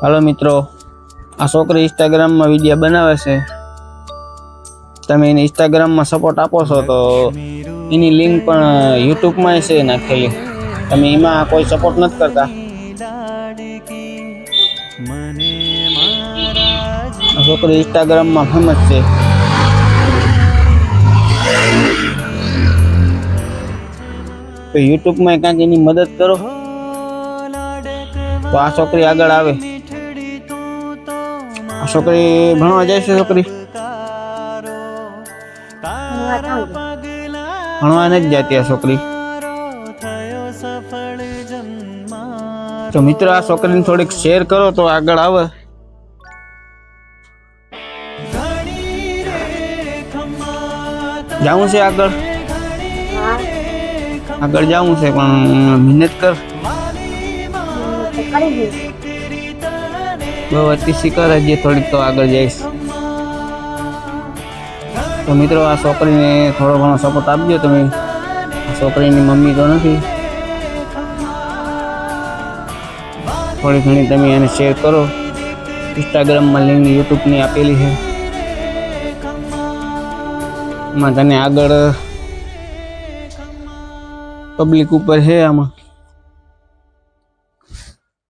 Hello मित्रों, आ छोकरी Instagram में वीडियो बनावे छे। तमे एने इंस्टाग्राम में सपोर्ट आपो छो तो एनी लिंक पण यूट्यूब में छे नाखेली। तमे एमां कोई सपोर्ट नथी करता। आ छोकरी इंस्टाग्राम में फेमस छे। तो यूट्यूब में कांईक एनी मदद करो तो आ छोकरी आगळ आवे। आ छोकरी भणवा जाय छे। छोकरी भणवा नहीं जाती आ छोकरी। तो मित्र आ छोकरी ने थोड़ी शेर करो तो आगळ आवे। जाऊं छे आगळ आगळ जाऊं छे पण मेहनत कर। अतिशी कर जे थोड़ी तो आगळ जाइश। तो मित्रों आ छोकरी ने थोड़ो घणो सपोर्ट आपजो तमे। आ छोकरी नी मम्मी तो नहीं, थोड़ी घणी तमे एने शेर करो। इंस्टाग्राम में लिंक यूट्यूब नी आपेली है। में तने आगळ पब्लिक ऊपर है आमा।